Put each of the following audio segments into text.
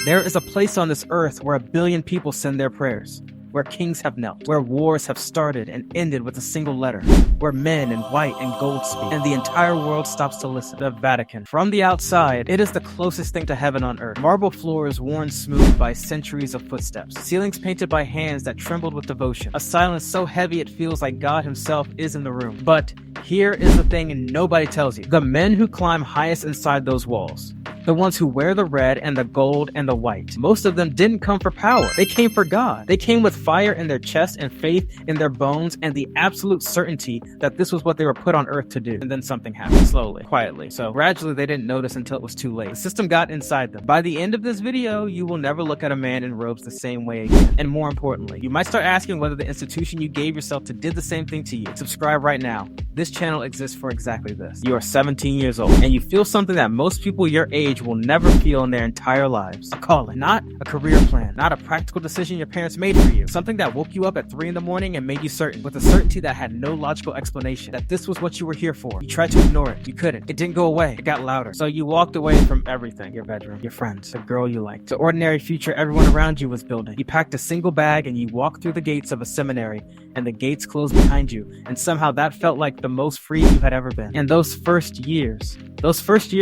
There is a place on this earth where 1 billion people send their prayers, where kings have knelt, where wars have started and ended with a single letter, where men in white and gold speak, and the entire world stops to listen. The Vatican. From the outside, it is the closest thing to heaven on earth. Marble floors worn smooth by centuries of footsteps, ceilings painted by hands that trembled with devotion, a silence so heavy it feels like God himself is in the room. But here is the thing nobody tells you. The men who climb highest inside those walls, the ones who wear the red and the gold and the white, most of them didn't come for power. They came for God. They came with fire in their chest and faith in their bones and the absolute certainty that this was what they were put on earth to do. And then something happened, slowly, quietly. So gradually they didn't notice until it was too late. The system got inside them. By the end of this video, you will never look at a man in robes the same way again. And more importantly, you might start asking whether the institution you gave yourself to did the same thing to you. Subscribe right now. This channel exists for exactly this. You are 17 years old and you feel something that most people your age will never feel in their entire lives. A calling, not a career plan, not a practical decision your parents made for you. Something that woke you up at 3 in the morning and made you certain, with a certainty that had no logical explanation, that this was what you were here for. You tried to ignore it. You couldn't. It didn't go away. It got louder. So you walked away from everything. Your bedroom, your friends, the girl you liked, the ordinary future everyone around you was building. You packed a single bag and you walked through the gates of a seminary, and the gates closed behind you, and somehow that felt like the most free you had ever been. And those first years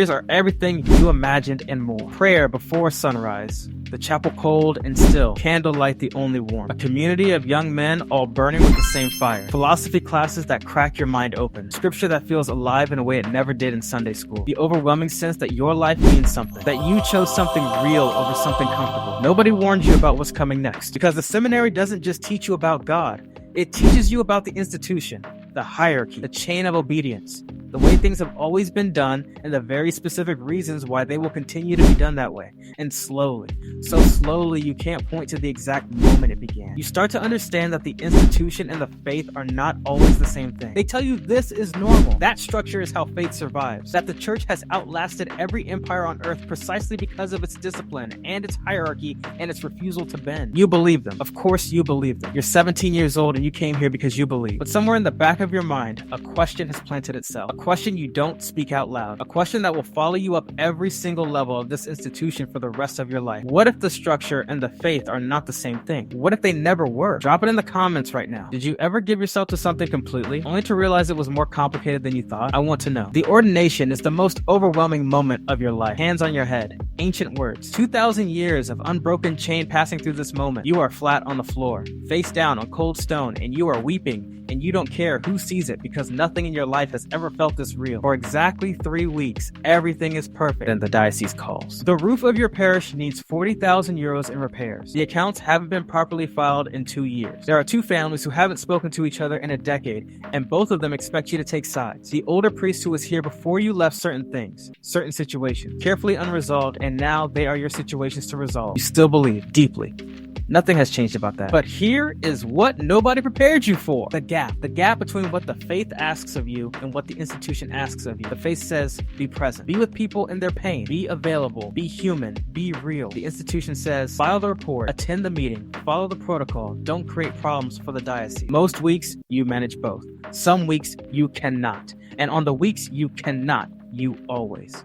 are everything you imagined and more. Prayer before sunrise, the chapel cold and still, candlelight the only warmth, a community of young men all burning with the same fire, philosophy classes that crack your mind open, scripture that feels alive in a way it never did in Sunday school, the overwhelming sense that your life means something, that you chose something real over something comfortable. Nobody warned you about what's coming next, because the seminary doesn't just teach you about God, it teaches you about the institution, the hierarchy, the chain of obedience, the way things have always been done, and the very specific reasons why they will continue to be done that way. And slowly, so slowly you can't point to the exact moment it began. You start to understand that the institution and the faith are not always the same thing. They tell you this is normal. That structure is how faith survives. That the church has outlasted every empire on earth precisely because of its discipline and its hierarchy and its refusal to bend. You believe them. Of course you believe them. You're 17 years old and you came here because you believe. But somewhere in the back of your mind, a question has planted itself. A question you don't speak out loud. A question that will follow you up every single level of this institution for the rest of your life. What if the structure and the faith are not the same thing? What if they never were? Drop it in the comments right now. Did you ever give yourself to something completely, only to realize it was more complicated than you thought? I want to know. The ordination is the most overwhelming moment of your life. Hands on your head. Ancient words. 2,000 years of unbroken chain passing through this moment. You are flat on the floor, face down on cold stone, and you are weeping, and you don't care who sees it because nothing in your life has ever felt this real. For exactly 3 weeks, everything is perfect. Then the diocese calls. The roof of your parish needs 40,000 euros in repairs. The accounts haven't been properly filed in 2 years. There are 2 families who haven't spoken to each other in a decade, and both of them expect you to take sides. The older priest who was here before you left certain things, certain situations, carefully unresolved, and now they are your situations to resolve. You still believe deeply. Nothing has changed about that. But here is what nobody prepared you for. The gap between what the faith asks of you and what the institution asks of you. The faith says, be present. Be with people in their pain. Be available. Be human. Be real. The institution says, file the report, attend the meeting, follow the protocol, don't create problems for the diocese. Most weeks, you manage both. Some weeks, you cannot. And on the weeks you cannot, you always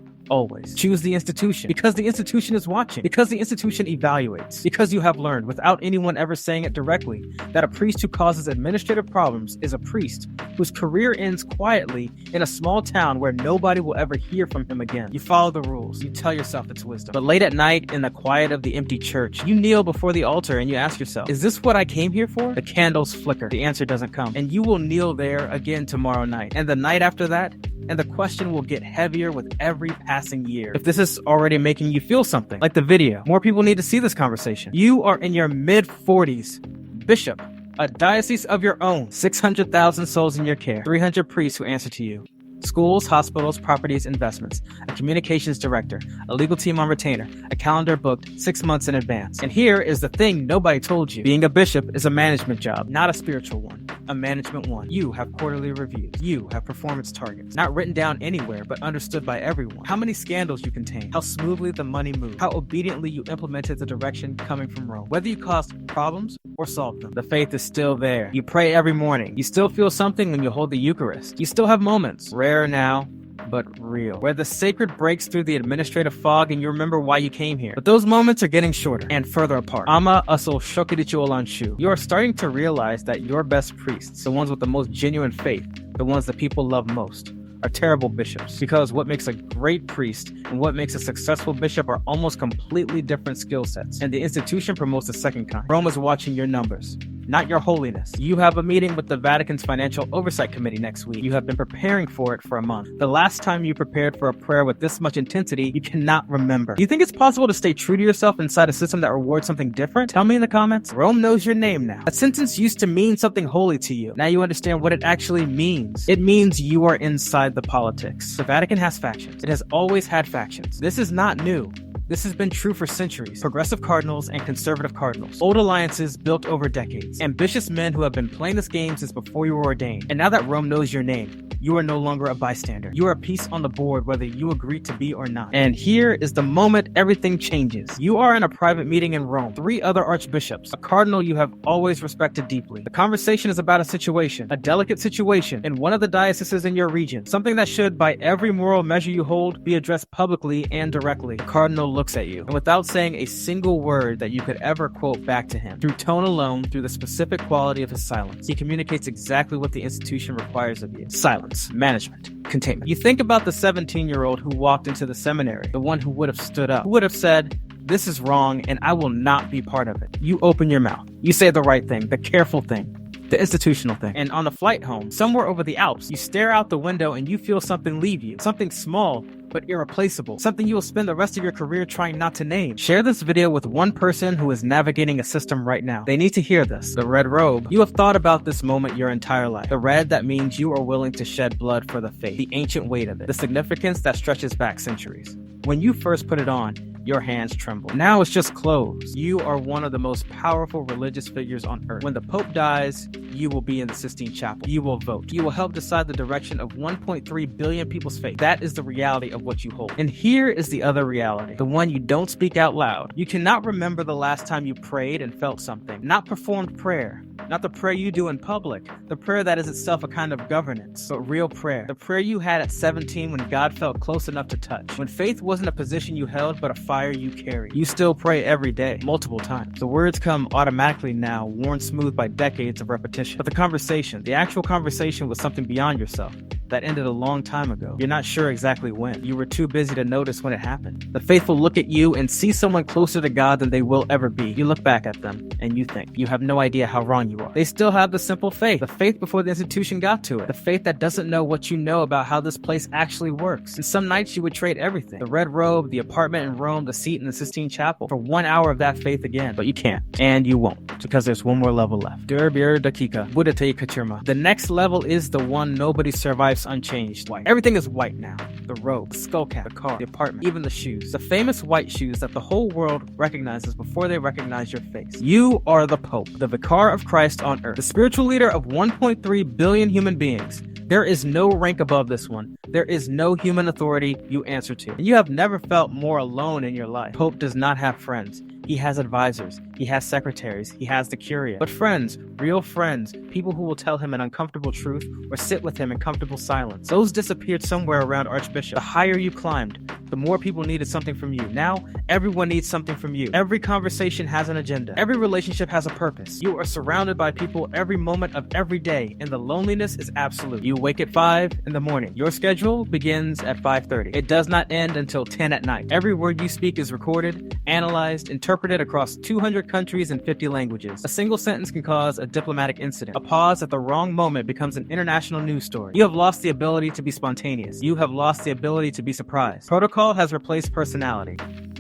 choose the institution, because the institution is watching, because the institution evaluates, because you have learned without anyone ever saying it directly that a priest who causes administrative problems is a priest whose career ends quietly in a small town where nobody will ever hear from him again. You follow the rules, you tell yourself it's wisdom. But late at night in the quiet of the empty church, you kneel before the altar and you ask yourself, is this what I came here for? The candles flicker, the answer doesn't come, and you will kneel there again tomorrow night, and the night after that, and the question will get heavier with every passing year. If this is already making you feel something, like the video, more people need to see this conversation. You are in your mid-40s, bishop, a diocese of your own, 600,000 souls in your care, 300 priests who answer to you. Schools, hospitals, properties, investments, a communications director, a legal team on retainer, a calendar booked 6 months in advance. And here is the thing nobody told you. Being a bishop is a management job, not a spiritual one, a management one. You have quarterly reviews. You have performance targets, not written down anywhere, but understood by everyone. How many scandals you contained, how smoothly the money moved, how obediently you implemented the direction coming from Rome. Whether you caused problems or solved them, the faith is still there. You pray every morning. You still feel something when you hold the Eucharist. You still have moments, rare now, but real. Where the sacred breaks through the administrative fog and you remember why you came here. But those moments are getting shorter and further apart. Ama asol shokirichu olanshu. You are starting to realize that your best priests, the ones with the most genuine faith, the ones that people love most, are terrible bishops. Because what makes a great priest and what makes a successful bishop are almost completely different skill sets. And the institution promotes the second kind. Rome is watching your numbers, not your holiness. You have a meeting with the Vatican's Financial Oversight Committee next week. You have been preparing for it for a month. The last time you prepared for a prayer with this much intensity, you cannot remember. Do you think it's possible to stay true to yourself inside a system that rewards something different? Tell me in the comments. Rome knows your name now. A sentence used to mean something holy to you. Now you understand what it actually means. It means you are inside the politics. The Vatican has factions. It has always had factions. This is not new. This has been true for centuries. Progressive cardinals and conservative cardinals. Old alliances built over decades. Ambitious men who have been playing this game since before you were ordained. And now that Rome knows your name, you are no longer a bystander. You are a piece on the board whether you agree to be or not. And here is the moment everything changes. You are in a private meeting in Rome. 3 other archbishops. A cardinal you have always respected deeply. The conversation is about a situation. A delicate situation in one of the dioceses in your region. Something that should, by every moral measure you hold, be addressed publicly and directly. The cardinal looks at you, and without saying a single word that you could ever quote back to him, through tone alone, through the specific quality of his silence, he communicates exactly what the institution requires of you. Silence, management, containment. You think about the 17-year-old who walked into the seminary, the one who would have stood up, who would have said, "This is wrong and I will not be part of it." You open your mouth. You say the right thing, the careful thing, the institutional thing. And on the flight home, somewhere over the Alps, you stare out the window and you feel something leave you. Something small, but irreplaceable. Something you will spend the rest of your career trying not to name. Share this video with one person who is navigating a system right now. They need to hear this. The red robe. You have thought about this moment your entire life. The red that means you are willing to shed blood for the faith. The ancient weight of it. The significance that stretches back centuries. When you first put it on, your hands tremble. Now it's just clothes. You are one of the most powerful religious figures on earth. When the Pope dies, you will be in the Sistine Chapel. You will vote. You will help decide the direction of 1.3 billion people's fate. That is the reality of what you hold. And here is the other reality, the one you don't speak out loud. You cannot remember the last time you prayed and felt something. Not performed prayer. Not the prayer you do in public. The prayer that is itself a kind of governance, but real prayer. The prayer you had at 17 when God felt close enough to touch. When faith wasn't a position you held, but a fire you carried. You still pray every day, multiple times. The words come automatically now, worn smooth by decades of repetition. But the conversation, the actual conversation was something beyond yourself. That ended a long time ago. You're not sure exactly when. You were too busy to notice when it happened. The faithful look at you and see someone closer to God than they will ever be. You look back at them and you think, you have no idea how wrong you are. They still have the simple faith. The faith before the institution got to it. The faith that doesn't know what you know about how this place actually works. And some nights you would trade everything. The red robe, the apartment in Rome, the seat in the Sistine Chapel for 1 hour of that faith again. But you can't. And you won't. Because there's one more level left. Dur-bir dakika. Budete katirma. The next level is the one nobody survives unchanged. White. Everything is white now. The robe, the skull cap, the car, the apartment, even the shoes. The famous white shoes that the whole world recognizes before they recognize your face. You are the Pope, the Vicar of Christ on earth, the spiritual leader of 1.3 billion human beings. There is no rank above this one. There is no human authority you answer to. And you have never felt more alone in your life. Pope does not have friends. He has advisors, he has secretaries, he has the curia. But friends, real friends, people who will tell him an uncomfortable truth or sit with him in comfortable silence, those disappeared somewhere around Archbishop. The higher you climbed, the more people needed something from you. Now, everyone needs something from you. Every conversation has an agenda. Every relationship has a purpose. You are surrounded by people every moment of every day, and the loneliness is absolute. You wake at 5 in the morning. Your schedule begins at 5:30. It does not end until 10 at night. Every word you speak is recorded, analyzed, interpreted across 200 countries and 50 languages. A single sentence can cause a diplomatic incident. A pause at the wrong moment becomes an international news story. You have lost the ability to be spontaneous. You have lost the ability to be surprised. Protocol has replaced personality.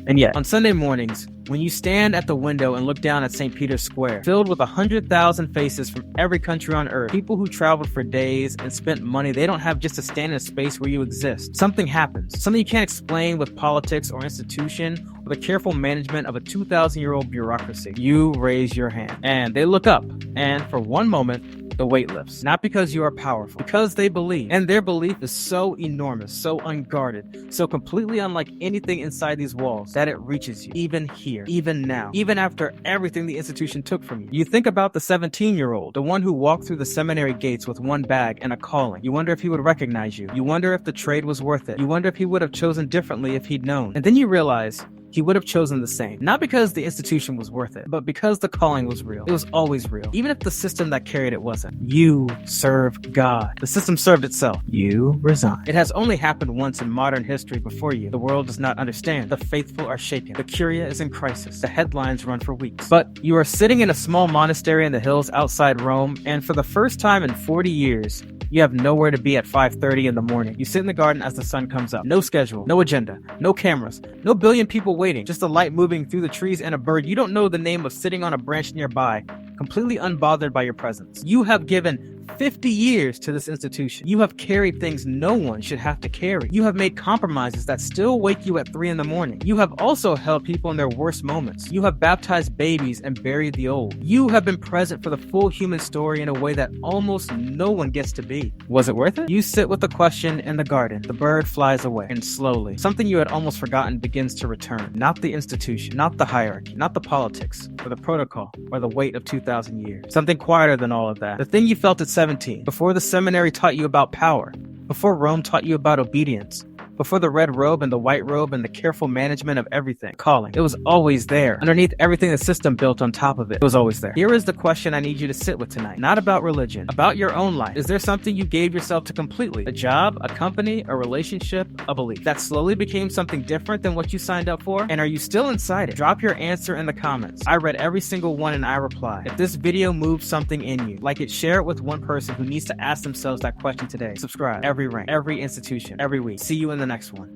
And yet, on Sunday mornings, when you stand at the window and look down at St. Peter's Square, filled with 100,000 faces from every country on earth, people who traveled for days and spent money they don't have just to stand in a space where you exist, something happens. Something you can't explain with politics or institution or the careful management of a 2,000-year-old bureaucracy. You raise your hand, and they look up, and for one moment, the weight lifts. Not because you are powerful, because they believe. And their belief is so enormous, so unguarded, so completely unlike anything inside these walls that it reaches you, even here, even now, even after everything the institution took from you. You think about the 17-year-old, the one who walked through the seminary gates with one bag and a calling. You wonder if he would recognize you. You wonder if the trade was worth it. You wonder if he would have chosen differently if he'd known. And then you realize he would have chosen the same. Not because the institution was worth it, but because the calling was real. It was always real. Even if the system that carried it wasn't. You serve God. The system served itself. You resign. It has only happened once in modern history before you. The world does not understand. The faithful are shaken. The curia is in crisis. The headlines run for weeks. But you are sitting in a small monastery in the hills outside Rome, and for the first time in 40 years, you have nowhere to be at 5:30 in the morning. You sit in the garden as the sun comes up. No schedule, no agenda, no cameras, no billion people waiting, just a light moving through the trees and a bird you don't know the name of sitting on a branch nearby, completely unbothered by your presence. You have given 50 years to this institution. You have carried things no one should have to carry. You have made compromises that still wake you at 3 in the morning. You have also held people in their worst moments. You have baptized babies and buried the old. You have been present for the full human story in a way that almost no one gets to be. Was it worth it? You sit with the question in the garden. The bird flies away, and slowly, something you had almost forgotten begins to return. Not the institution, not the hierarchy, not the politics, or the protocol, or the weight of 2,000 years. Something quieter than all of that. The thing you felt at 17, before the seminary taught you about power, before Rome taught you about obedience, before the red robe and the white robe and the careful management of everything. Calling. It was always there. Underneath everything the system built on top of it, it was always there. Here is the question I need you to sit with tonight. Not about religion, about your own life. Is there something you gave yourself to completely? A job, a company, a relationship, a belief that slowly became something different than what you signed up for? And are you still inside it? Drop your answer in the comments. I read every single one and I reply. If this video moved something in you, like it, share it with one person who needs to ask themselves that question today. Subscribe. Every rank, every institution, every week. See you in the next one.